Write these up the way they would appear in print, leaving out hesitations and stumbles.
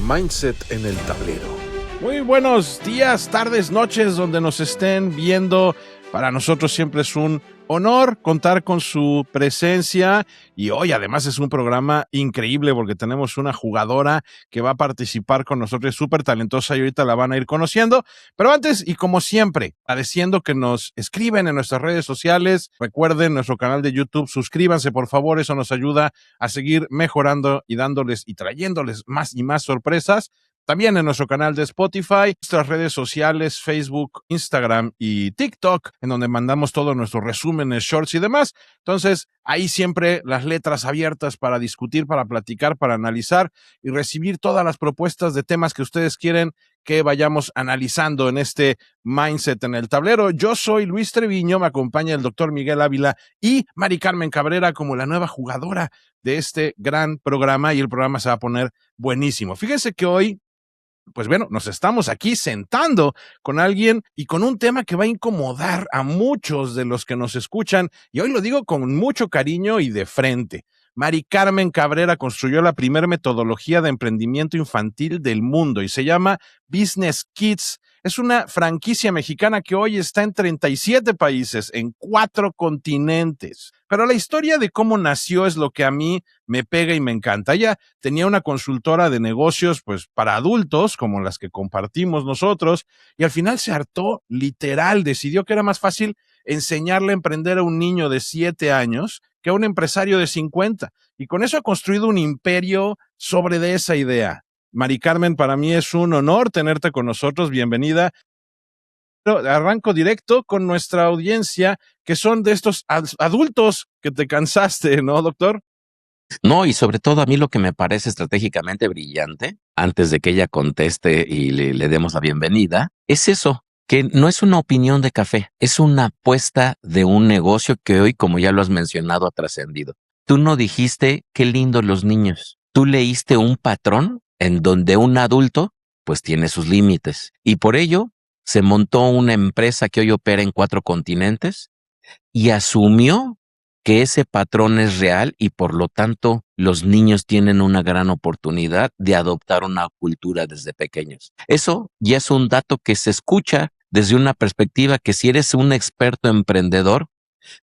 Mindset en el tablero. Muy buenos días, tardes, noches, donde nos estén viendo. Para nosotros siempre es un honor contar con su presencia y hoy además es un programa increíble porque tenemos una jugadora que va a participar con nosotros, es súper talentosa y ahorita la van a ir conociendo. Pero antes, y como siempre, agradeciendo que nos escriben en nuestras redes sociales, recuerden nuestro canal de YouTube, suscríbanse por favor, eso nos ayuda a seguir mejorando y dándoles y trayéndoles más y más sorpresas. También en nuestro canal de Spotify, nuestras redes sociales, Facebook, Instagram y TikTok, en donde mandamos todos nuestros resúmenes, shorts y demás. Entonces, ahí siempre las letras abiertas para discutir, para platicar, para analizar y recibir todas las propuestas de temas que ustedes quieren que vayamos analizando en este Mindset en el tablero. Yo soy Luis Treviño, me acompaña el doctor Miguel Ávila y Mari Carmen Cabrera como la nueva jugadora de este gran programa y el programa se va a poner buenísimo. Fíjense que hoy, pues bueno, nos estamos aquí sentando con alguien y con un tema que va a incomodar a muchos de los que nos escuchan, y hoy lo digo con mucho cariño y de frente. Mari Carmen Cabrera construyó la primera metodología de emprendimiento infantil del mundo y se llama Business Kids. Es una franquicia mexicana que hoy está en 37 países, en 4 continentes. Pero la historia de cómo nació es lo que a mí me pega y me encanta. Ella tenía una consultora de negocios, pues, para adultos, como las que compartimos nosotros, y al final se hartó, literal, decidió que era más fácil enseñarle a emprender a un niño de 7 años que a un empresario de 50. Y con eso ha construido un imperio sobre de esa idea. Mari Carmen, para mí es un honor tenerte con nosotros. Bienvenida. Arranco directo con nuestra audiencia, que son de estos adultos que te cansaste, ¿no, doctor? No, y sobre todo a mí lo que me parece estratégicamente brillante, antes de que ella conteste y le demos la bienvenida, es eso, que no es una opinión de café, es una apuesta de un negocio que hoy, como ya lo has mencionado, ha trascendido. Tú no dijiste qué lindos los niños, tú leíste un patrón en donde un adulto pues tiene sus límites y por ello se montó una empresa que hoy opera en 4 continentes y asumió que ese patrón es real y por lo tanto los niños tienen una gran oportunidad de adoptar una cultura desde pequeños. Eso ya es un dato que se escucha desde una perspectiva que si eres un experto emprendedor,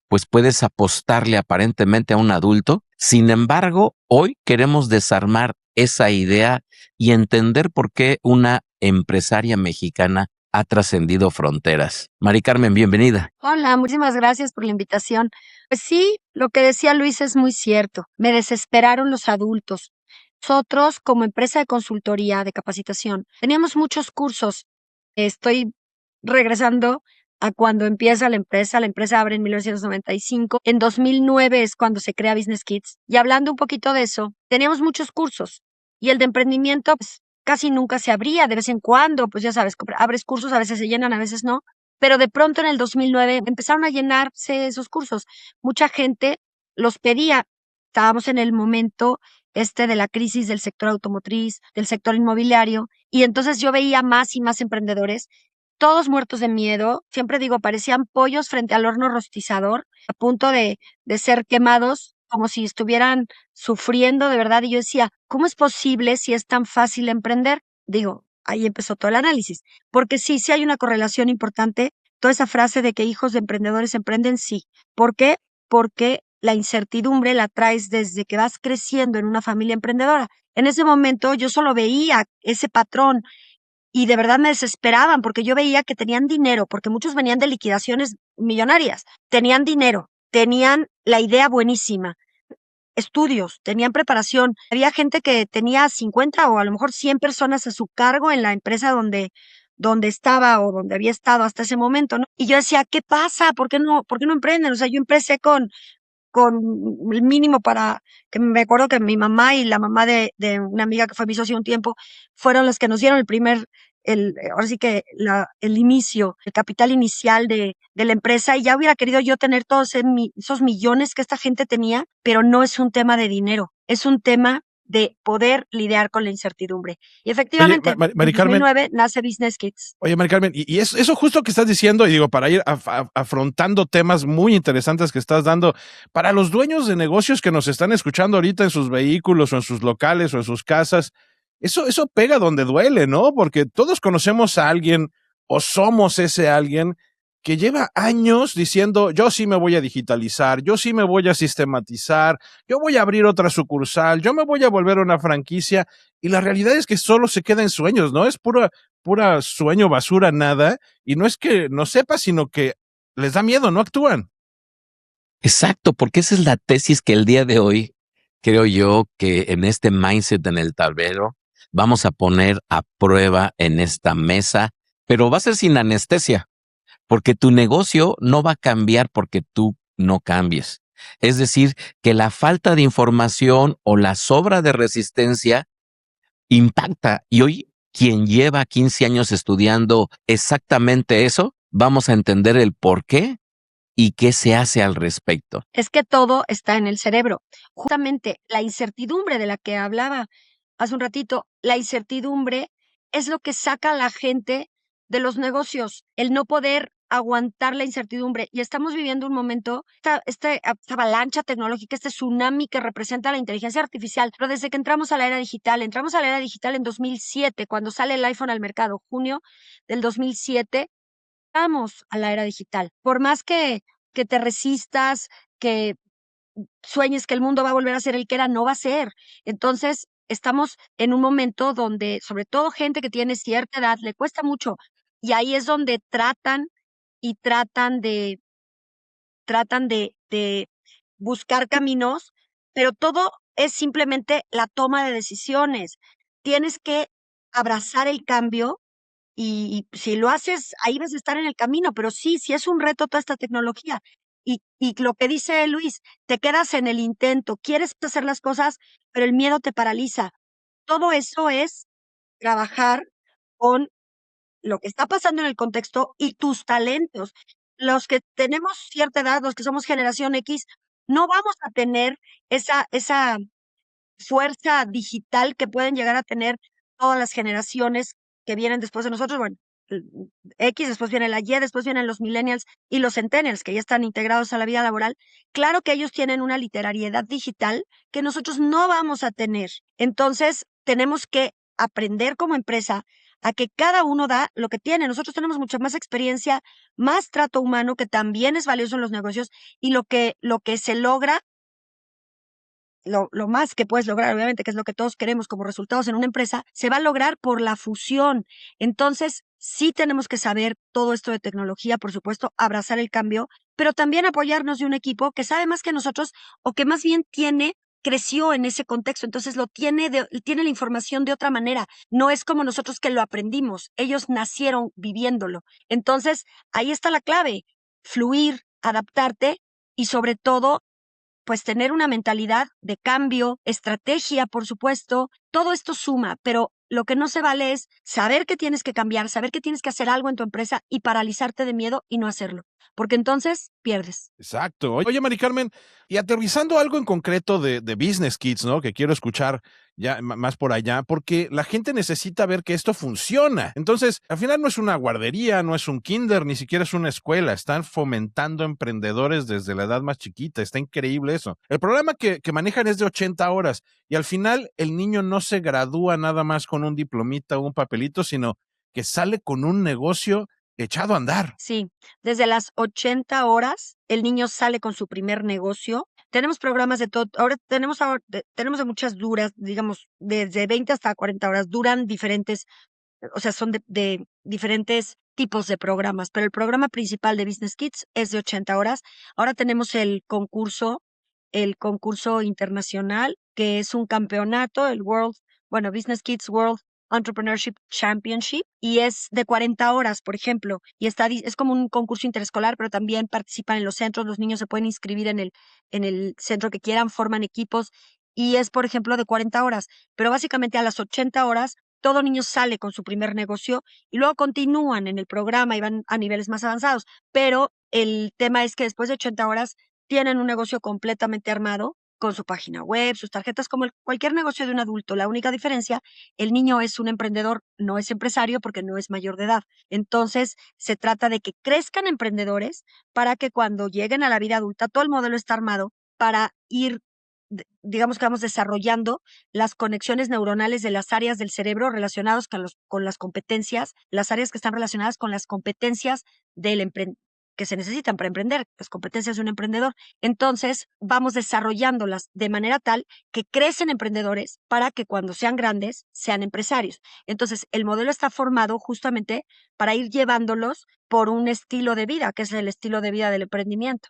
pues puedes apostarle aparentemente a un adulto. Sin embargo, hoy queremos desarmar esa idea y entender por qué una empresaria mexicana ha trascendido fronteras. Mari Carmen, bienvenida. Hola, muchísimas gracias por la invitación. Pues sí, lo que decía Luis es muy cierto. Me desesperaron los adultos. Nosotros, como empresa de consultoría, de capacitación, teníamos muchos cursos. Estoy regresando a cuando empieza la empresa. La empresa abre en 1995. En 2009 es cuando se crea Business Kids. Y hablando un poquito de eso, teníamos muchos cursos. Y el de emprendimiento, pues, casi nunca se abría, de vez en cuando, pues ya sabes, abres cursos, a veces se llenan, a veces no. Pero de pronto en el 2009 empezaron a llenarse esos cursos. Mucha gente los pedía. Estábamos en el momento de la crisis del sector automotriz, del sector inmobiliario, y entonces yo veía más y más emprendedores, todos muertos de miedo. Siempre digo, parecían pollos frente al horno rostizador, a punto de ser quemados, como si estuvieran sufriendo de verdad. Y yo decía, ¿cómo es posible si es tan fácil emprender? Digo, ahí empezó todo el análisis. Porque sí hay una correlación importante. Toda esa frase de que hijos de emprendedores emprenden, sí. ¿Por qué? Porque la incertidumbre la traes desde que vas creciendo en una familia emprendedora. En ese momento yo solo veía ese patrón y de verdad me desesperaban porque yo veía que tenían dinero, porque muchos venían de liquidaciones millonarias. Tenían dinero, tenían la idea buenísima, estudios, tenían preparación. Había gente que tenía 50 o a lo mejor 100 personas a su cargo en la empresa donde estaba o donde había estado hasta ese momento, ¿no? Y yo decía, ¿qué pasa? ¿Por qué no emprenden? O sea, yo empecé con el mínimo para que me acuerdo que mi mamá y la mamá de una amiga que fue mi socio un tiempo fueron las que nos dieron ahora sí que el inicio, el capital inicial de la empresa, y ya hubiera querido yo tener todos esos millones que esta gente tenía, pero no es un tema de dinero, es un tema de poder lidiar con la incertidumbre. Y efectivamente, Oye, Mari en Carmen, 2009 nace Business Kids. Oye, Mari Carmen, y eso justo que estás diciendo, y digo, para ir afrontando temas muy interesantes que estás dando, para los dueños de negocios que nos están escuchando ahorita en sus vehículos o en sus locales o en sus casas, eso pega donde duele, ¿no? Porque todos conocemos a alguien o somos ese alguien que lleva años diciendo, yo sí me voy a digitalizar, yo sí me voy a sistematizar, yo voy a abrir otra sucursal, yo me voy a volver una franquicia, y la realidad es que solo se queda en sueños, ¿no? Es pura sueño, basura, nada, y no es que no sepa, sino que les da miedo, no actúan. Exacto, porque esa es la tesis que el día de hoy creo yo que en este mindset en el tablero vamos a poner a prueba en esta mesa, pero va a ser sin anestesia, porque tu negocio no va a cambiar porque tú no cambies. Es decir, que la falta de información o la sobra de resistencia impacta. Y hoy, quien lleva 15 años estudiando exactamente eso, vamos a entender el por qué y qué se hace al respecto. Es que todo está en el cerebro. Justamente la incertidumbre de la que hablaba hace un ratito, la incertidumbre es lo que saca a la gente de los negocios, el no poder aguantar la incertidumbre. Y estamos viviendo un momento, esta avalancha tecnológica, este tsunami que representa la inteligencia artificial. Pero desde que entramos entramos a la era digital en 2007, cuando sale el iPhone al mercado, junio del 2007, entramos a la era digital. Por más que te resistas, que sueñes que el mundo va a volver a ser el que era, no va a ser. Entonces, estamos en un momento donde, sobre todo gente que tiene cierta edad, le cuesta mucho. Y ahí es donde tratan y tratan de buscar caminos, pero todo es simplemente la toma de decisiones. Tienes que abrazar el cambio y si lo haces, ahí vas a estar en el camino, pero sí es un reto toda esta tecnología. Y lo que dice Luis, te quedas en el intento, quieres hacer las cosas, pero el miedo te paraliza. Todo eso es trabajar con lo que está pasando en el contexto y tus talentos. Los que tenemos cierta edad, los que somos generación X, no vamos a tener esa fuerza digital que pueden llegar a tener todas las generaciones que vienen después de nosotros. Bueno, X, después viene la Y, después vienen los millennials y los centennials, que ya están integrados a la vida laboral. Claro que ellos tienen una literariedad digital que nosotros no vamos a tener. Entonces, tenemos que aprender como empresa a que cada uno da lo que tiene. Nosotros tenemos mucha más experiencia, más trato humano, que también es valioso en los negocios, y lo que se logra, lo más que puedes lograr, obviamente, que es lo que todos queremos como resultados en una empresa, se va a lograr por la fusión. Entonces, sí tenemos que saber todo esto de tecnología, por supuesto, abrazar el cambio, pero también apoyarnos de un equipo que sabe más que nosotros, o que más bien creció en ese contexto, entonces tiene la información de otra manera. No es como nosotros que lo aprendimos, ellos nacieron viviéndolo. Entonces, ahí está la clave: fluir, adaptarte y, sobre todo, pues tener una mentalidad de cambio, estrategia, por supuesto. Todo esto suma, pero lo que no se vale es saber que tienes que cambiar, saber que tienes que hacer algo en tu empresa y paralizarte de miedo y no hacerlo, porque entonces pierdes. Exacto. Oye, Mari Carmen, y aterrizando algo en concreto de Business Kids, ¿no? Que quiero escuchar ya más por allá, porque la gente necesita ver que esto funciona. Entonces, al final no es una guardería, no es un kinder, ni siquiera es una escuela. Están fomentando emprendedores desde la edad más chiquita. Está increíble eso. El programa que manejan es de 80 horas, y al final el niño no se gradúa nada más con un diplomita o un papelito, sino que sale con un negocio echado a andar. Sí, desde las 80 horas el niño sale con su primer negocio. Tenemos programas de todo, tenemos de muchas duras, digamos, desde 20 hasta 40 horas, duran diferentes, o sea, son de diferentes tipos de programas, pero el programa principal de Business Kids es de 80 horas. Ahora tenemos el concurso internacional, que es un campeonato, Business Kids World Entrepreneurship Championship, y es de 40 horas, por ejemplo, y es como un concurso interescolar, pero también participan en los centros. Los niños se pueden inscribir en el centro que quieran, forman equipos, y es, por ejemplo, de 40 horas, pero básicamente a las 80 horas todo niño sale con su primer negocio y luego continúan en el programa y van a niveles más avanzados, pero el tema es que después de 80 horas tienen un negocio completamente armado, con su página web, sus tarjetas, como cualquier negocio de un adulto. La única diferencia, el niño es un emprendedor, no es empresario porque no es mayor de edad. Entonces, se trata de que crezcan emprendedores para que cuando lleguen a la vida adulta, todo el modelo está armado para ir digamos que vamos desarrollando las conexiones neuronales de las áreas del cerebro relacionadas con las competencias, las áreas que están relacionadas con las competencias que se necesitan para emprender, las competencias de un emprendedor. Entonces, vamos desarrollándolas de manera tal que crecen emprendedores para que cuando sean grandes sean empresarios. Entonces, el modelo está formado justamente para ir llevándolos por un estilo de vida, que es el estilo de vida del emprendimiento.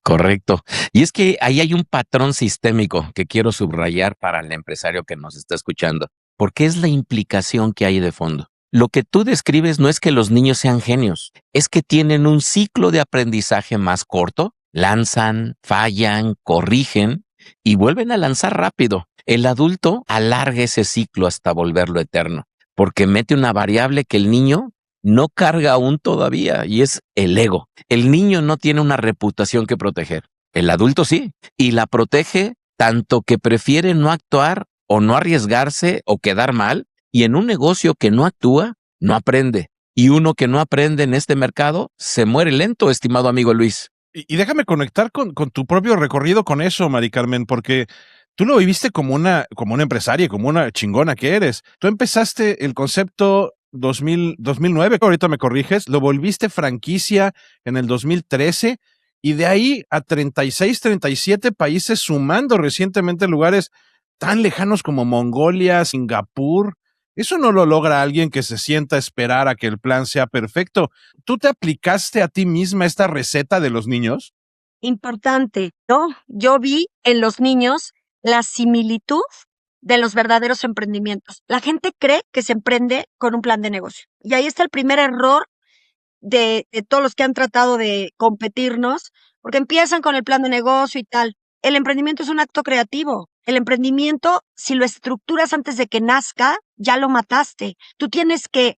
Correcto. Y es que ahí hay un patrón sistémico que quiero subrayar para el empresario que nos está escuchando, porque es la implicación que hay de fondo. Lo que tú describes no es que los niños sean genios, es que tienen un ciclo de aprendizaje más corto, lanzan, fallan, corrigen y vuelven a lanzar rápido. El adulto alarga ese ciclo hasta volverlo eterno, porque mete una variable que el niño no carga aún todavía, y es el ego. El niño no tiene una reputación que proteger. El adulto sí, y la protege tanto que prefiere no actuar o no arriesgarse o quedar mal, y en un negocio que no actúa, no aprende. Y uno que no aprende en este mercado se muere lento, estimado amigo Luis. Y déjame conectar con tu propio recorrido con eso, Mari Carmen, porque tú lo viviste como una empresaria, como una chingona que eres. Tú empezaste el concepto 2009, ahorita me corriges, lo volviste franquicia en el 2013 y de ahí a 36, 37 países, sumando recientemente lugares tan lejanos como Mongolia, Singapur. Eso no lo logra alguien que se sienta a esperar a que el plan sea perfecto. ¿Tú te aplicaste a ti misma esta receta de los niños? Importante, ¿no? Yo vi en los niños la similitud de los verdaderos emprendimientos. La gente cree que se emprende con un plan de negocio. Y ahí está el primer error de todos los que han tratado de competirnos, porque empiezan con el plan de negocio y tal. El emprendimiento es un acto creativo. El emprendimiento, si lo estructuras antes de que nazca, ya lo mataste. Tú tienes que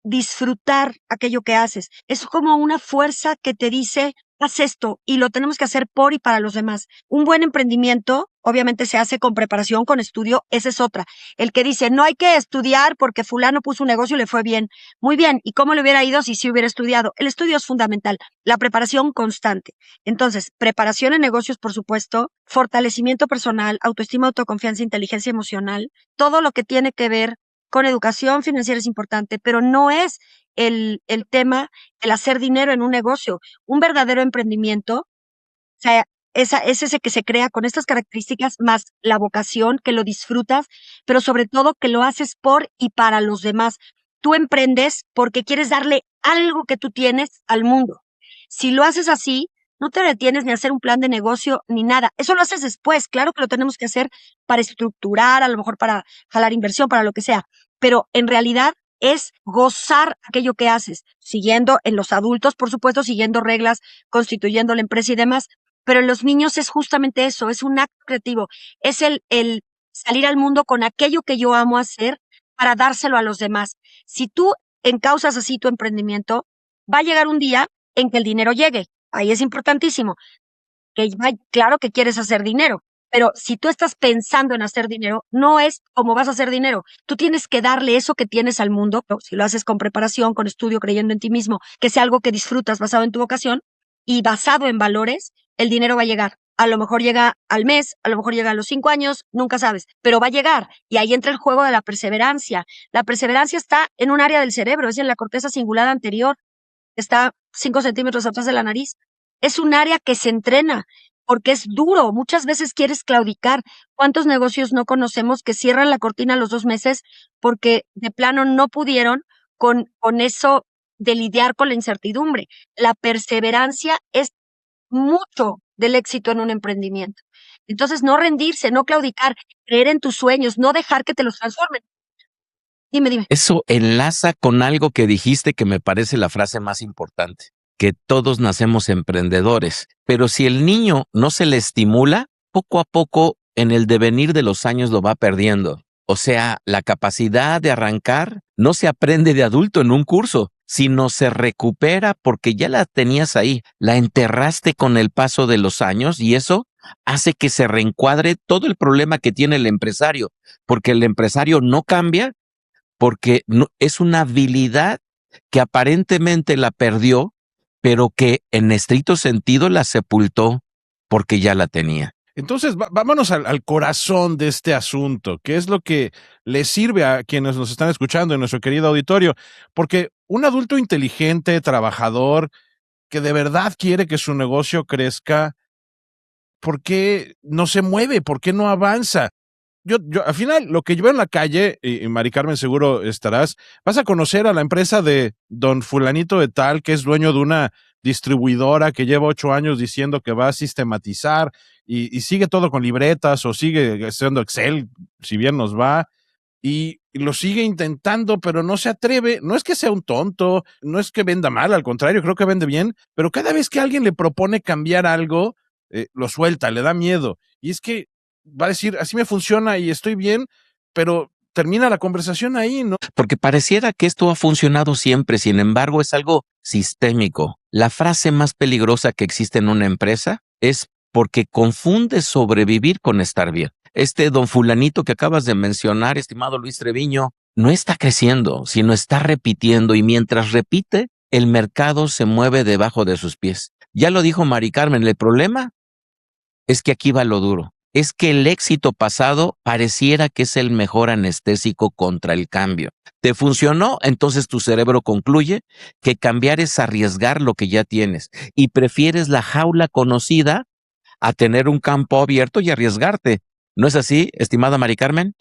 disfrutar aquello que haces. Es como una fuerza que te dice, haz esto, y lo tenemos que hacer por y para los demás. Un buen emprendimiento, obviamente, se hace con preparación, con estudio, esa es otra. El que dice, no hay que estudiar porque fulano puso un negocio y le fue bien. Muy bien, ¿y cómo le hubiera ido si sí hubiera estudiado? El estudio es fundamental, la preparación constante. Entonces, preparación en negocios, por supuesto, fortalecimiento personal, autoestima, autoconfianza, inteligencia emocional, todo lo que tiene que ver con educación financiera es importante, pero no es el tema el hacer dinero en un negocio. Un verdadero emprendimiento, o sea, es ese que se crea con estas características, más la vocación, que lo disfrutas, pero sobre todo que lo haces por y para los demás. Tú emprendes porque quieres darle algo que tú tienes al mundo. Si lo haces así, no te detienes ni a hacer un plan de negocio ni nada. Eso lo haces después. Claro que lo tenemos que hacer para estructurar, a lo mejor para jalar inversión, para lo que sea. Pero en realidad es gozar aquello que haces, siguiendo en los adultos, por supuesto, siguiendo reglas, constituyendo la empresa y demás. Pero en los niños es justamente eso, es un acto creativo. Es el salir al mundo con aquello que yo amo hacer para dárselo a los demás. Si tú encauzas así tu emprendimiento, va a llegar un día en que el dinero llegue. Ahí es importantísimo. Claro que quieres hacer dinero, pero si tú estás pensando en hacer dinero, no es como vas a hacer dinero. Tú tienes que darle eso que tienes al mundo, ¿no? Si lo haces con preparación, con estudio, creyendo en ti mismo, que sea algo que disfrutas basado en tu vocación y basado en valores, el dinero va a llegar. A lo mejor llega al mes, a lo mejor llega a los 5 años, nunca sabes, pero va a llegar. Y ahí entra el juego de la perseverancia. La perseverancia está en un área del cerebro, es en la corteza cingulada anterior, está 5 centímetros atrás de la nariz. Es un área que se entrena porque es duro. Muchas veces quieres claudicar. ¿Cuántos negocios no conocemos que cierran la cortina a los 2 meses porque de plano no pudieron con eso de lidiar con la incertidumbre? La perseverancia es mucho del éxito en un emprendimiento. Entonces, no rendirse, no claudicar, creer en tus sueños, no dejar que te los transformen. Dime. Eso enlaza con algo que dijiste que me parece la frase más importante, que todos nacemos emprendedores, pero si el niño no se le estimula, poco a poco en el devenir de los años lo va perdiendo. O sea, la capacidad de arrancar no se aprende de adulto en un curso, sino se recupera porque ya la tenías ahí, la enterraste con el paso de los años y eso hace que se reencuadre todo el problema que tiene el empresario, porque el empresario no cambia, porque no, es una habilidad que aparentemente la perdió, pero que en estricto sentido la sepultó porque ya la tenía. Entonces, vámonos al corazón de este asunto, que es lo que le sirve a quienes nos están escuchando en nuestro querido auditorio, porque un adulto inteligente, trabajador, que de verdad quiere que su negocio crezca, ¿por qué no se mueve? ¿Por qué no avanza? Yo, al final, lo que yo veo en la calle, y Mari Carmen seguro estarás, vas a conocer a la empresa de don fulanito de tal, que es dueño de una distribuidora que lleva 8 años diciendo que va a sistematizar y sigue todo con libretas o sigue haciendo Excel, si bien nos va, y lo sigue intentando, pero no se atreve. No es que sea un tonto, no es que venda mal, al contrario, creo que vende bien, pero cada vez que alguien le propone cambiar algo, lo suelta, le da miedo. Y es que va a decir, así me funciona y estoy bien, pero termina la conversación ahí, ¿no? Porque pareciera que esto ha funcionado siempre, sin embargo, es algo sistémico. La frase más peligrosa que existe en una empresa es porque confunde sobrevivir con estar bien. Este don fulanito que acabas de mencionar, estimado Luis Treviño, no está creciendo, sino está repitiendo, y mientras repite, el mercado se mueve debajo de sus pies. Ya lo dijo Mari Carmen, el problema es que aquí va lo duro. Es que el éxito pasado pareciera que es el mejor anestésico contra el cambio. ¿Te funcionó? Entonces tu cerebro concluye que cambiar es arriesgar lo que ya tienes y prefieres la jaula conocida a tener un campo abierto y arriesgarte. ¿No es así, estimada Mari Carmen?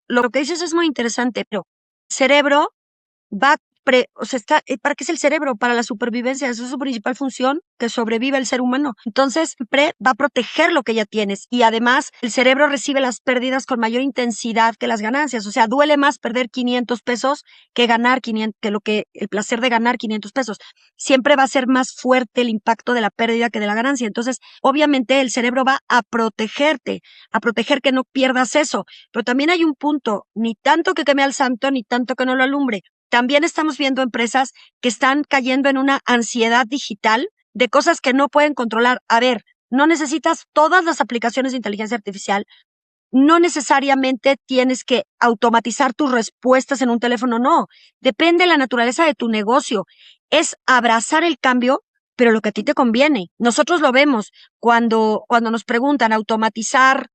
Lo que dices es muy interesante, pero el cerebro va, ¿para qué es el cerebro? Para la supervivencia, esa es su principal función, que sobreviva el ser humano. Entonces, siempre va a proteger lo que ya tienes, y además el cerebro recibe las pérdidas con mayor intensidad que las ganancias. O sea, duele más perder 500 pesos que ganar 500, el placer de ganar 500 pesos. Siempre va a ser más fuerte el impacto de la pérdida que de la ganancia. Entonces, obviamente el cerebro va a protegerte, a proteger que no pierdas eso. Pero también hay un punto, ni tanto que queme al santo, ni tanto que no lo alumbre. También estamos viendo empresas que están cayendo en una ansiedad digital de cosas que no pueden controlar. A ver, no necesitas todas las aplicaciones de inteligencia artificial, no necesariamente tienes que automatizar tus respuestas en un teléfono, no. Depende de la naturaleza de tu negocio. Es abrazar el cambio, pero lo que a ti te conviene. Nosotros lo vemos cuando nos preguntan automatizar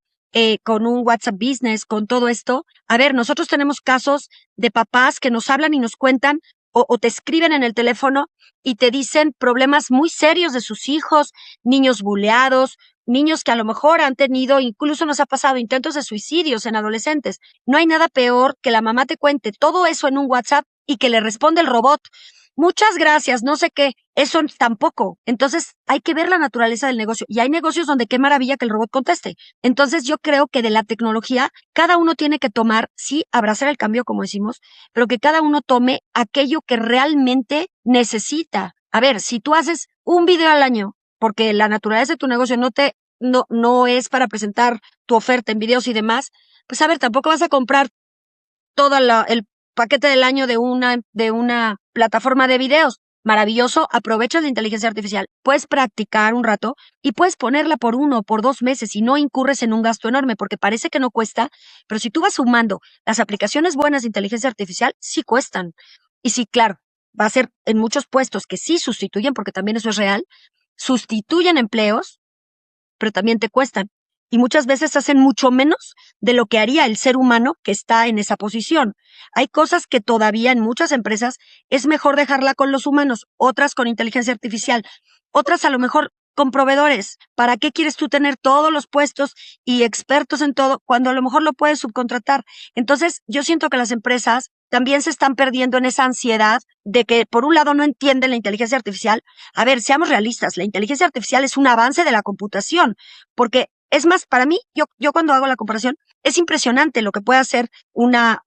con un WhatsApp Business, con todo esto. A ver, nosotros tenemos casos de papás que nos hablan y nos cuentan o te escriben en el teléfono y te dicen problemas muy serios de sus hijos, niños buleados, niños que a lo mejor han tenido, incluso nos ha pasado intentos de suicidios en adolescentes. No hay nada peor que la mamá te cuente todo eso en un WhatsApp y que le responde el robot: muchas gracias, no sé qué. Eso tampoco. Entonces hay que ver la naturaleza del negocio. Y hay negocios donde qué maravilla que el robot conteste. Entonces yo creo que de la tecnología cada uno tiene que tomar, sí, abrazar el cambio, como decimos, pero que cada uno tome aquello que realmente necesita. A ver, si tú haces un video al año, porque la naturaleza de tu negocio no es para presentar tu oferta en videos y demás, pues a ver, tampoco vas a comprar todo el paquete del año de una plataforma de videos. Maravilloso, aprovechas la inteligencia artificial, puedes practicar un rato y puedes ponerla por 1 o por 2 meses y no incurres en un gasto enorme, porque parece que no cuesta, pero si tú vas sumando las aplicaciones buenas de inteligencia artificial, sí cuestan. Y sí, claro, va a ser en muchos puestos que sí sustituyen, porque también eso es real, sustituyen empleos, pero también te cuestan. Y muchas veces hacen mucho menos de lo que haría el ser humano que está en esa posición. Hay cosas que todavía en muchas empresas es mejor dejarla con los humanos, otras con inteligencia artificial, otras a lo mejor con proveedores. ¿Para qué quieres tú tener todos los puestos y expertos en todo cuando a lo mejor lo puedes subcontratar? Entonces, yo siento que las empresas también se están perdiendo en esa ansiedad de que, por un lado, no entienden la inteligencia artificial. A ver, seamos realistas, la inteligencia artificial es un avance de la computación, porque es más, para mí, yo cuando hago la comparación, es impresionante lo que puede hacer una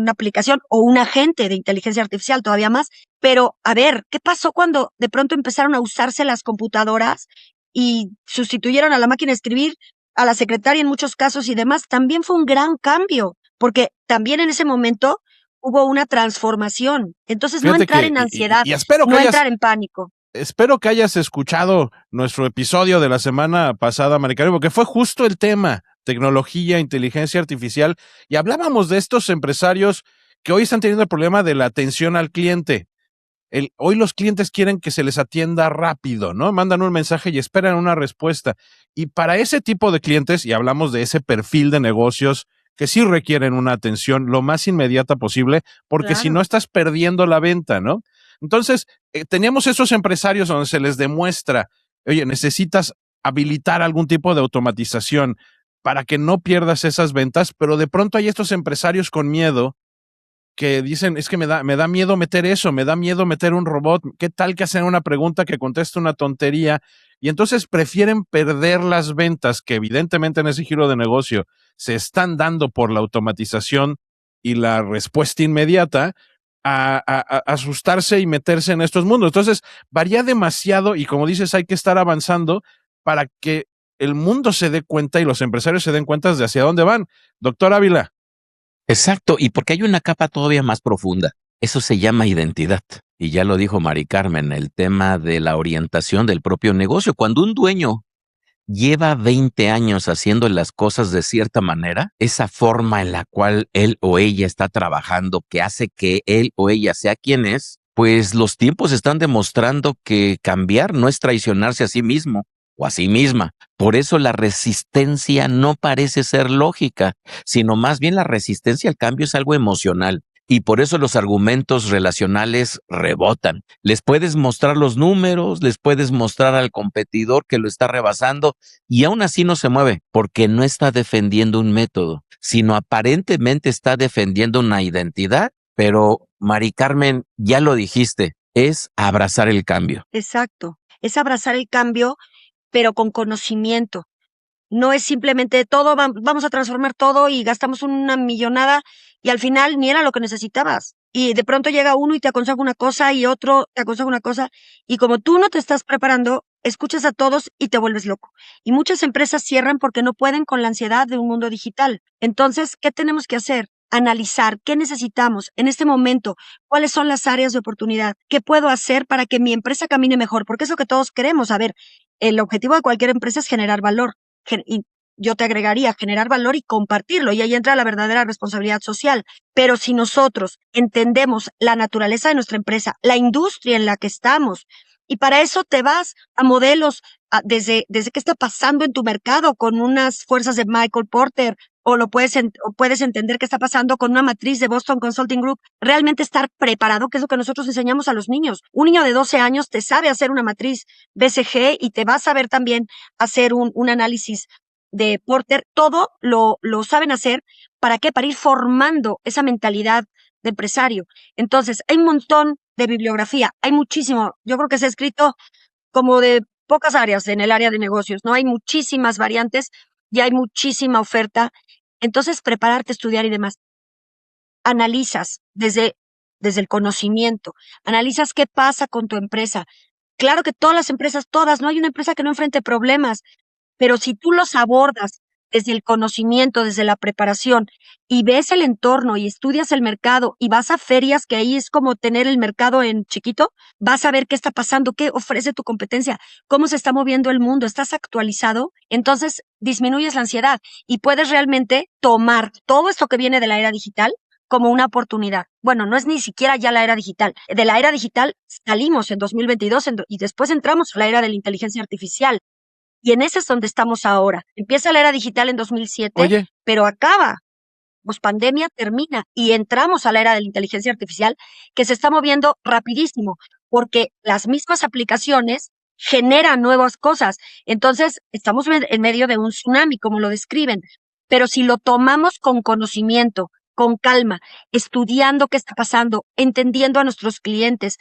aplicación o un agente de inteligencia artificial, todavía más. Pero, a ver, ¿qué pasó cuando de pronto empezaron a usarse las computadoras y sustituyeron a la máquina de escribir, a la secretaria en muchos casos y demás? También fue un gran cambio, porque también en ese momento hubo una transformación. Entonces, no entrar en ansiedad, no entrar en pánico. Espero que hayas escuchado nuestro episodio de la semana pasada, Mari Carmen, porque fue justo el tema, tecnología, inteligencia artificial, y hablábamos de estos empresarios que hoy están teniendo el problema de la atención al cliente. Hoy los clientes quieren que se les atienda rápido, ¿no? Mandan un mensaje y esperan una respuesta. Y para ese tipo de clientes, y hablamos de ese perfil de negocios que sí requieren una atención lo más inmediata posible, porque si no estás perdiendo la venta, ¿no? Entonces, teníamos esos empresarios donde se les demuestra, oye, necesitas habilitar algún tipo de automatización para que no pierdas esas ventas, pero de pronto hay estos empresarios con miedo que dicen, es que me da miedo meter eso, me da miedo meter un robot, ¿qué tal que hacen una pregunta que conteste una tontería? Y entonces prefieren perder las ventas que evidentemente en ese giro de negocio se están dando por la automatización y la respuesta inmediata a asustarse y meterse en estos mundos. Entonces varía demasiado y como dices, hay que estar avanzando para que el mundo se dé cuenta y los empresarios se den cuenta de hacia dónde van. Doctor Ávila. Exacto, y porque hay una capa todavía más profunda. Eso se llama identidad. Y ya lo dijo Mari Carmen, el tema de la orientación del propio negocio. Cuando un dueño lleva 20 años haciendo las cosas de cierta manera, esa forma en la cual él o ella está trabajando, que hace que él o ella sea quien es, pues los tiempos están demostrando que cambiar no es traicionarse a sí mismo o a sí misma. Por eso la resistencia no parece ser lógica, sino más bien la resistencia al cambio es algo emocional. Y por eso los argumentos relacionales rebotan. Les puedes mostrar los números, les puedes mostrar al competidor que lo está rebasando y aún así no se mueve porque no está defendiendo un método, sino aparentemente está defendiendo una identidad. Pero, Mari Carmen, ya lo dijiste, es abrazar el cambio. Exacto, es abrazar el cambio, pero con conocimiento. No es simplemente todo, vamos a transformar todo y gastamos una millonada y al final ni era lo que necesitabas. Y de pronto llega uno y te aconseja una cosa y otro te aconseja una cosa y como tú no te estás preparando, escuchas a todos y te vuelves loco. Y muchas empresas cierran porque no pueden con la ansiedad de un mundo digital. Entonces, ¿qué tenemos que hacer? Analizar qué necesitamos en este momento, cuáles son las áreas de oportunidad, qué puedo hacer para que mi empresa camine mejor, porque es lo que todos queremos. A ver, el objetivo de cualquier empresa es generar valor. Y yo te agregaría generar valor y compartirlo, y ahí entra la verdadera responsabilidad social. Pero si nosotros entendemos la naturaleza de nuestra empresa, la industria en la que estamos, y para eso te vas a modelos desde qué está pasando en tu mercado con unas fuerzas de Michael Porter, o puedes entender qué está pasando con una matriz de Boston Consulting Group, realmente estar preparado, que es lo que nosotros enseñamos a los niños. Un niño de 12 años te sabe hacer una matriz BCG y te va a saber también hacer un análisis de Porter. Todo lo saben hacer. ¿Para qué? Para ir formando esa mentalidad de empresario. Entonces, hay un montón de bibliografía, hay muchísimo. Yo creo que se ha escrito como de pocas áreas en el área de negocios, ¿no? Hay muchísimas variantes y hay muchísima oferta. Entonces, prepararte, estudiar y demás. Analizas desde el conocimiento, analizas qué pasa con tu empresa. Claro que todas las empresas, todas, no hay una empresa que no enfrente problemas, pero si tú los abordas desde el conocimiento, desde la preparación, y ves el entorno y estudias el mercado y vas a ferias, que ahí es como tener el mercado en chiquito, vas a ver qué está pasando, qué ofrece tu competencia, cómo se está moviendo el mundo, estás actualizado, entonces disminuyes la ansiedad y puedes realmente tomar todo esto que viene de la era digital como una oportunidad. Bueno, no es ni siquiera ya la era digital. De la era digital salimos en 2022 y después entramos a la era de la inteligencia artificial. Y en ese es donde estamos ahora. Empieza la era digital en 2007, pero acaba. Pospandemia termina y entramos a la era de la inteligencia artificial que se está moviendo rapidísimo porque las mismas aplicaciones generan nuevas cosas. Entonces, estamos en medio de un tsunami, como lo describen. Pero si lo tomamos con conocimiento, con calma, estudiando qué está pasando, entendiendo a nuestros clientes,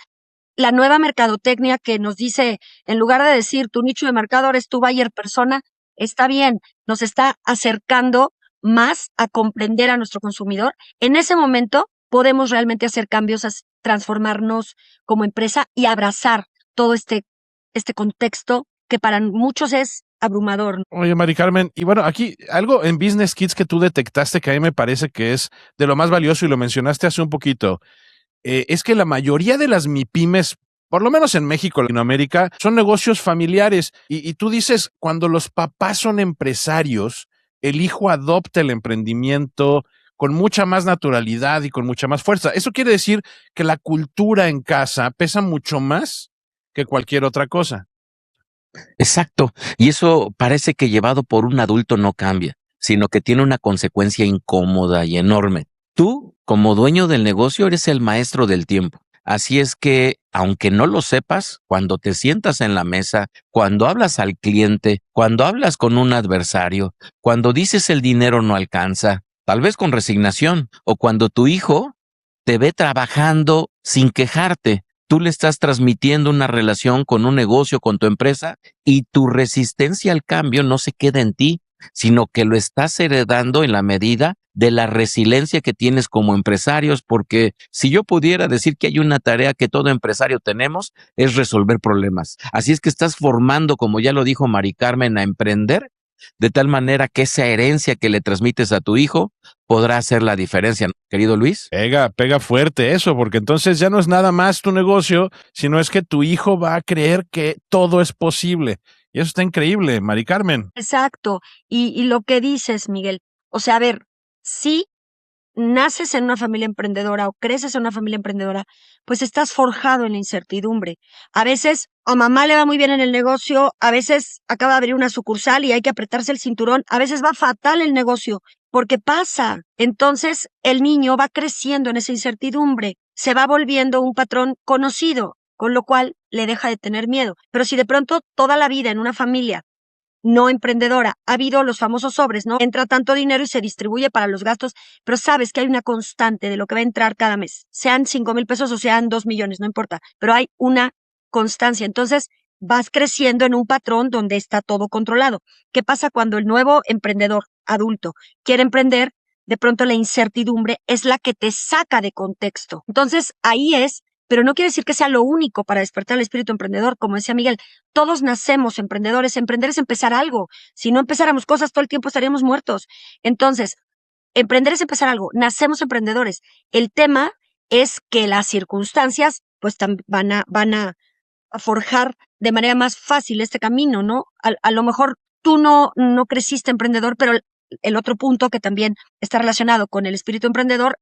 la nueva mercadotecnia que nos dice, en lugar de decir tu nicho de mercado eres tu buyer persona, está bien, nos está acercando más a comprender a nuestro consumidor. En ese momento podemos realmente hacer cambios, transformarnos como empresa y abrazar todo este contexto que para muchos es abrumador. Oye, Mari Carmen, y bueno, aquí algo en Business Kids que tú detectaste que a mí me parece que es de lo más valioso y lo mencionaste hace un poquito, es que la mayoría de las MIPYMES, por lo menos en México, Latinoamérica, son negocios familiares. Y tú dices, cuando los papás son empresarios, el hijo adopta el emprendimiento con mucha más naturalidad y con mucha más fuerza. Eso quiere decir que la cultura en casa pesa mucho más que cualquier otra cosa. Exacto. Y eso parece que llevado por un adulto no cambia, sino que tiene una consecuencia incómoda y enorme. Tú, como dueño del negocio, eres el maestro del tiempo. Así es que, aunque no lo sepas, cuando te sientas en la mesa, cuando hablas al cliente, cuando hablas con un adversario, cuando dices el dinero no alcanza, tal vez con resignación, o cuando tu hijo te ve trabajando sin quejarte, tú le estás transmitiendo una relación con un negocio, con tu empresa, y tu resistencia al cambio no se queda en ti, sino que lo estás heredando en la medida de la resiliencia que tienes como empresarios, porque si yo pudiera decir que hay una tarea que todo empresario tenemos, es resolver problemas. Así es que estás formando, como ya lo dijo Mari Carmen, a emprender, de tal manera que esa herencia que le transmites a tu hijo podrá hacer la diferencia, ¿no, querido Luis? Pega fuerte eso, porque entonces ya no es nada más tu negocio, sino es que tu hijo va a creer que todo es posible. Y eso está increíble, Mari Carmen. Exacto. Y lo que dices, Miguel, o sea, a ver, sí naces en una familia emprendedora o creces en una familia emprendedora, pues estás forjado en la incertidumbre. A veces a mamá le va muy bien en el negocio, a veces acaba de abrir una sucursal y hay que apretarse el cinturón, a veces va fatal el negocio, porque pasa. Entonces el niño va creciendo en esa incertidumbre, se va volviendo un patrón conocido, con lo cual le deja de tener miedo. Pero si de pronto toda la vida en una familia no emprendedora, ha habido los famosos sobres, ¿no? Entra tanto dinero y se distribuye para los gastos, pero sabes que hay una constante de lo que va a entrar cada mes, sean 5,000 pesos o sean 2 millones, no importa, pero hay una constancia. Entonces vas creciendo en un patrón donde está todo controlado. ¿Qué pasa cuando el nuevo emprendedor adulto quiere emprender? De pronto la incertidumbre es la que te saca de contexto. Entonces ahí es, pero no quiere decir que sea lo único para despertar el espíritu emprendedor, como decía Miguel. Todos nacemos emprendedores. Emprender es empezar algo. Si no empezáramos cosas todo el tiempo estaríamos muertos. Entonces, emprender es empezar algo. Nacemos emprendedores. El tema es que las circunstancias pues van a forjar de manera más fácil este camino, ¿no? A lo mejor tú no creciste emprendedor, pero el otro punto que también está relacionado con el espíritu emprendedor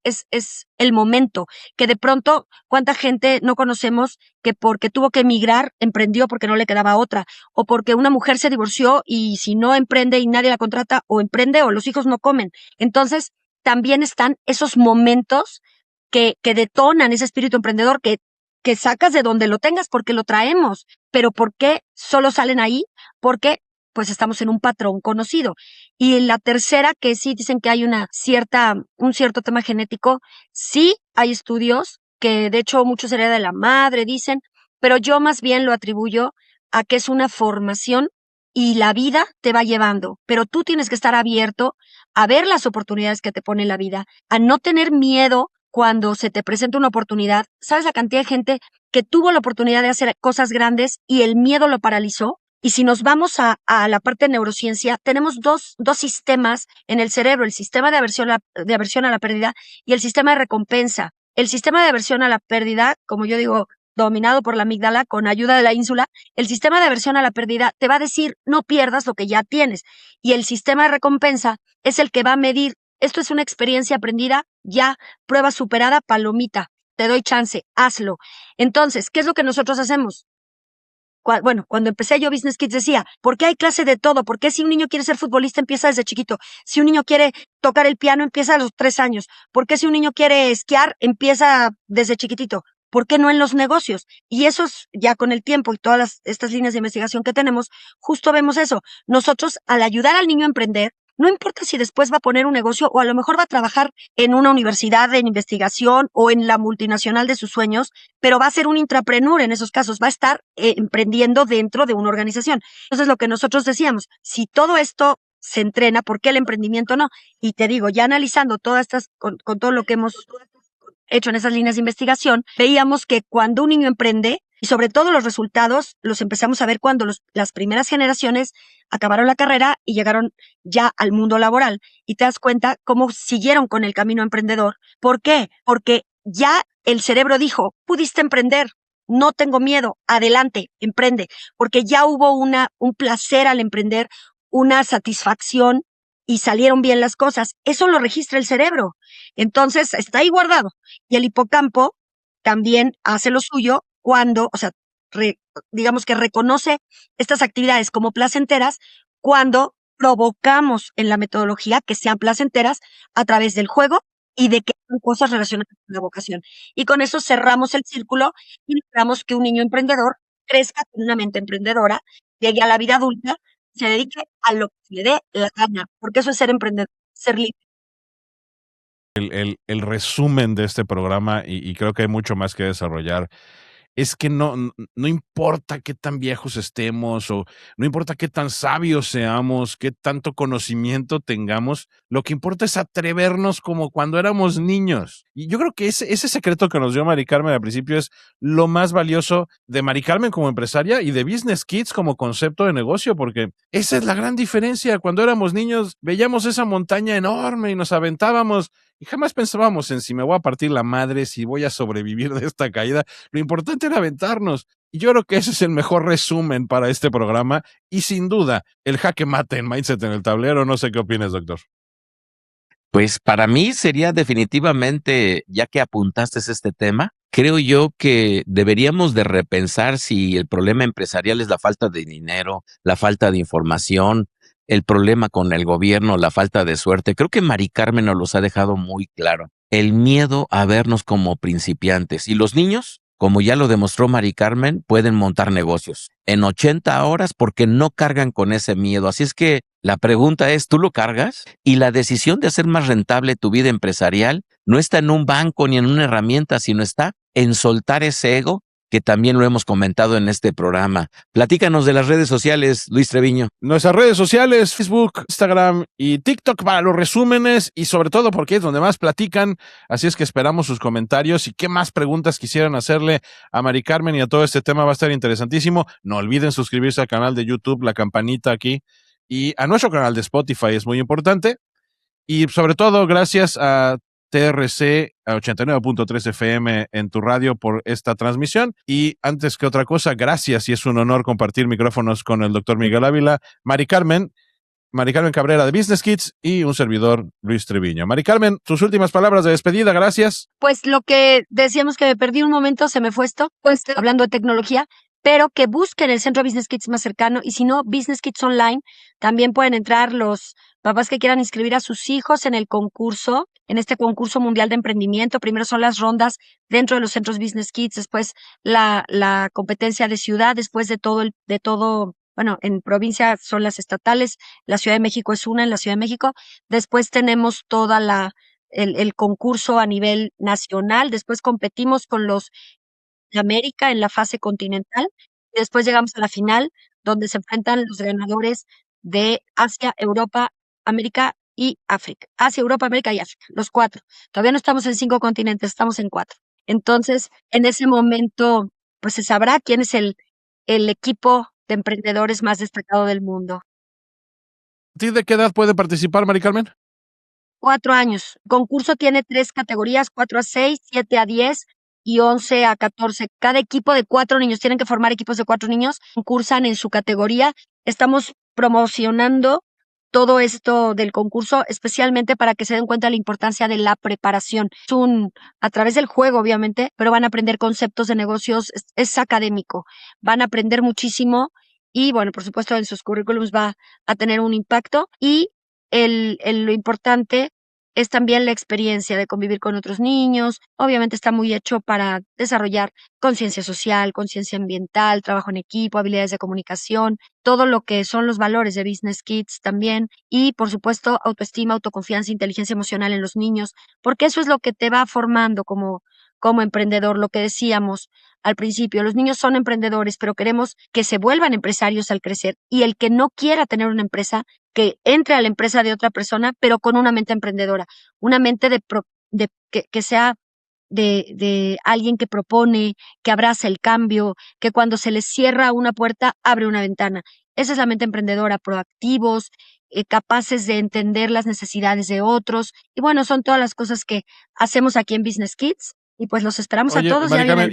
es el momento, que de pronto, ¿cuánta gente no conocemos que porque tuvo que emigrar, emprendió porque no le quedaba otra? O porque una mujer se divorció y si no emprende y nadie la contrata, o emprende o los hijos no comen. Entonces, también están esos momentos que detonan ese espíritu emprendedor que sacas de donde lo tengas porque lo traemos. Pero ¿por qué solo salen ahí? Porque pues estamos en un patrón conocido. Y la tercera, que sí dicen que hay un cierto tema genético, sí hay estudios que de hecho muchos hereda de la madre, dicen, pero yo más bien lo atribuyo a que es una formación y la vida te va llevando, pero tú tienes que estar abierto a ver las oportunidades que te pone la vida, a no tener miedo cuando se te presenta una oportunidad. ¿Sabes la cantidad de gente que tuvo la oportunidad de hacer cosas grandes y el miedo lo paralizó? Y si nos vamos a la parte de neurociencia, tenemos dos sistemas en el cerebro, el sistema de aversión a la pérdida y el sistema de recompensa. El sistema de aversión a la pérdida, como yo digo, dominado por la amígdala con ayuda de la ínsula, el sistema de aversión a la pérdida te va a decir no pierdas lo que ya tienes. Y el sistema de recompensa es el que va a medir, esto es una experiencia aprendida, ya, prueba superada, palomita, te doy chance, hazlo. Entonces, ¿qué es lo que nosotros hacemos? Cuando empecé yo Business Kids decía, ¿por qué hay clase de todo? ¿Por qué si un niño quiere ser futbolista empieza desde chiquito? Si un niño quiere tocar el piano empieza a los 3 años. ¿Por qué si un niño quiere esquiar empieza desde chiquitito? ¿Por qué no en los negocios? Y eso es ya con el tiempo y todas estas líneas de investigación que tenemos, justo vemos eso. Nosotros, al ayudar al niño a emprender, no importa si después va a poner un negocio o a lo mejor va a trabajar en una universidad en investigación o en la multinacional de sus sueños, pero va a ser un intrapreneur en esos casos, va a estar emprendiendo dentro de una organización. Entonces, lo que nosotros decíamos, si todo esto se entrena, ¿por qué el emprendimiento no? Y te digo, ya analizando todas estas, con todo lo que hemos hecho en esas líneas de investigación, veíamos que cuando un niño emprende, y sobre todo los resultados los empezamos a ver cuando las primeras generaciones acabaron la carrera y llegaron ya al mundo laboral. Y te das cuenta cómo siguieron con el camino emprendedor. ¿Por qué? Porque ya el cerebro dijo, pudiste emprender, no tengo miedo, adelante, emprende. Porque ya hubo un placer al emprender, una satisfacción y salieron bien las cosas. Eso lo registra el cerebro. Entonces, está ahí guardado. Y el hipocampo también hace lo suyo cuando, o sea, digamos que reconoce estas actividades como placenteras cuando provocamos en la metodología que sean placenteras a través del juego y de que son cosas relacionadas con la vocación. Y con eso cerramos el círculo y logramos que un niño emprendedor crezca con una mente emprendedora, llegue a la vida adulta, se dedique a lo que le dé la gana, porque eso es ser emprendedor, ser libre. El resumen de este programa, y creo que hay mucho más que desarrollar, es que no importa qué tan viejos estemos o no importa qué tan sabios seamos, qué tanto conocimiento tengamos, lo que importa es atrevernos como cuando éramos niños. Y yo creo que ese secreto que nos dio Mari Carmen al principio es lo más valioso de Mari Carmen como empresaria y de Business Kids como concepto de negocio, porque esa es la gran diferencia. Cuando éramos niños veíamos esa montaña enorme y nos aventábamos y jamás pensábamos en si me voy a partir la madre, si voy a sobrevivir de esta caída. Lo importante era aventarnos. Y yo creo que ese es el mejor resumen para este programa y sin duda el jaque mate en Mindset en el Tablero. No sé qué opinas, doctor. Pues para mí sería definitivamente, ya que apuntaste este tema, creo yo que deberíamos de repensar si el problema empresarial es la falta de dinero, la falta de información, el problema con el gobierno, la falta de suerte. Creo que Mari Carmen nos los ha dejado muy claro. El miedo a vernos como principiantes. Y los niños, como ya lo demostró Mari Carmen, pueden montar negocios en 80 horas porque no cargan con ese miedo. Así es que la pregunta es, ¿tú lo cargas? Y la decisión de hacer más rentable tu vida empresarial no está en un banco ni en una herramienta, sino está en soltar ese ego, que también lo hemos comentado en este programa. Platícanos de las redes sociales, Luis Treviño. Nuestras redes sociales, Facebook, Instagram y TikTok para los resúmenes y sobre todo porque es donde más platican. Así es que esperamos sus comentarios y qué más preguntas quisieran hacerle a Mari Carmen y a todo este tema. Va a estar interesantísimo. No olviden suscribirse al canal de YouTube, la campanita aquí, y a nuestro canal de Spotify, es muy importante. Y sobre todo, gracias a TRC a 89.3 FM en tu radio por esta transmisión. Y antes que otra cosa, gracias y es un honor compartir micrófonos con el doctor Miguel Ávila, Mari Carmen Cabrera de Business Kids y un servidor, Luis Treviño. Mari Carmen, tus últimas palabras de despedida, gracias. Pues lo que decíamos que me perdí un momento, se me fue esto, pues hablando de tecnología, pero que busquen el centro Business Kids más cercano y si no, Business Kids Online, también pueden entrar los papás que quieran inscribir a sus hijos en el concurso, en este concurso mundial de emprendimiento. Primero son las rondas dentro de los centros Business Kids, después la competencia de ciudad, después de todo, bueno, en provincia son las estatales, la Ciudad de México es una en la Ciudad de México, después tenemos toda el concurso a nivel nacional, después competimos con los de América en la fase continental y después llegamos a la final donde se enfrentan los ganadores de Asia, Europa, América y África. Asia, Europa, América y África, los 4. Todavía no estamos en 5 continentes, estamos en 4. Entonces, en ese momento, pues se sabrá quién es el equipo de emprendedores más destacado del mundo. ¿A ti de qué edad puede participar, Mari Carmen? 4 años. El concurso tiene 3 categorías, 4 a 6, 7 a 10 y 11 a 14. Cada equipo de 4 niños, tienen que formar equipos de 4 niños, concursan en su categoría. Estamos promocionando todo esto del concurso, especialmente para que se den cuenta de la importancia de la preparación. A través del juego, obviamente, pero van a aprender conceptos de negocios, es académico. Van a aprender muchísimo y, bueno, por supuesto, en sus currículums va a tener un impacto y lo importante es también la experiencia de convivir con otros niños. Obviamente está muy hecho para desarrollar conciencia social, conciencia ambiental, trabajo en equipo, habilidades de comunicación, todo lo que son los valores de Business Kids también. Y, por supuesto, autoestima, autoconfianza, inteligencia emocional en los niños, porque eso es lo que te va formando como emprendedor, lo que decíamos al principio. Los niños son emprendedores, pero queremos que se vuelvan empresarios al crecer. Y el que no quiera tener una empresa, que entre a la empresa de otra persona, pero con una mente emprendedora, una mente que sea de alguien que propone, que abraza el cambio, que cuando se les cierra una puerta, abre una ventana. Esa es la mente emprendedora, proactivos, capaces de entender las necesidades de otros. Y bueno, son todas las cosas que hacemos aquí en Business Kids y pues los esperamos a todos. Mari Carmen,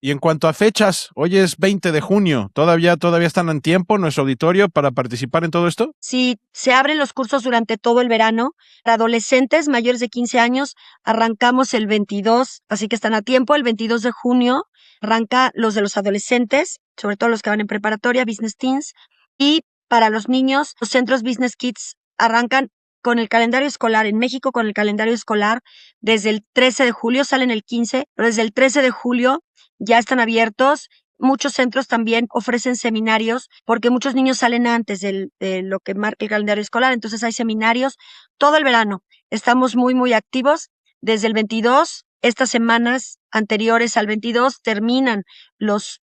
y Y en cuanto a fechas, hoy es 20 de junio. ¿Todavía están en tiempo nuestro auditorio para participar en todo esto? Sí, se abren los cursos durante todo el verano. Para adolescentes mayores de 15 años arrancamos el 22, así que están a tiempo. El 22 de junio arranca los de los adolescentes, sobre todo los que van en preparatoria, Business Teens. Y para los niños, los centros Business Kids arrancan con el calendario escolar. En México, con el calendario escolar, desde el 13 de julio, salen el 15, pero desde el 13 de julio ya están abiertos. Muchos centros también ofrecen seminarios porque muchos niños salen antes de lo que marca el calendario escolar, entonces hay seminarios todo el verano. Estamos muy, muy activos. Desde el 22, estas semanas anteriores al 22 terminan los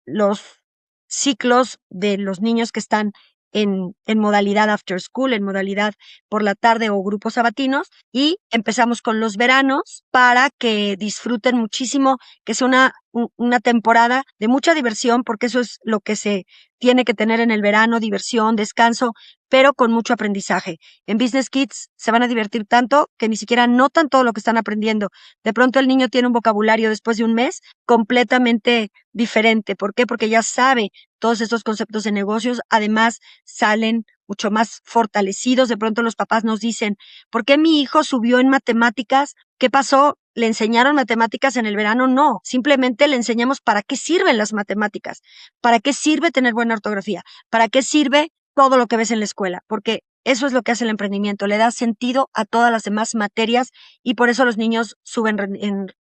ciclos de los niños que están en modalidad after school, en modalidad por la tarde o grupos sabatinos, y empezamos con los veranos para que disfruten muchísimo, que sea una temporada de mucha diversión, porque eso es lo que se tiene que tener en el verano: diversión, descanso, pero con mucho aprendizaje. En Business Kids se van a divertir tanto que ni siquiera notan todo lo que están aprendiendo. De pronto el niño tiene un vocabulario después de un mes completamente diferente. ¿Por qué? Porque ya sabe todos estos conceptos de negocios. Además, salen mucho más fortalecidos. De pronto los papás nos dicen, ¿por qué mi hijo subió en matemáticas? ¿Qué pasó? ¿Le enseñaron matemáticas en el verano? No, simplemente le enseñamos para qué sirven las matemáticas, para qué sirve tener buena ortografía, para qué sirve todo lo que ves en la escuela, porque eso es lo que hace el emprendimiento, le da sentido a todas las demás materias y por eso los niños suben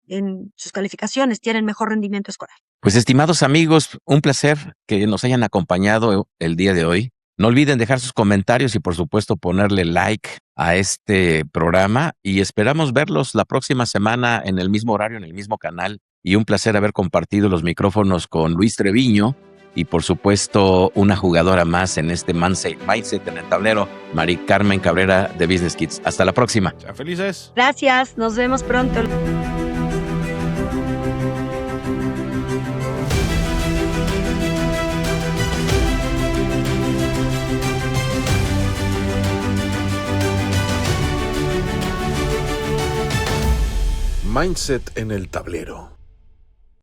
en sus calificaciones, tienen mejor rendimiento escolar. Pues estimados amigos, un placer que nos hayan acompañado el día de hoy. No olviden dejar sus comentarios y por supuesto ponerle like a este programa y esperamos verlos la próxima semana en el mismo horario, en el mismo canal. Y un placer haber compartido los micrófonos con Luis Treviño y por supuesto una jugadora más en este Mindset en el Tablero, Mari Carmen Cabrera de Business Kids. Hasta la próxima. Sean felices. Gracias, nos vemos pronto. Mindset en el tablero.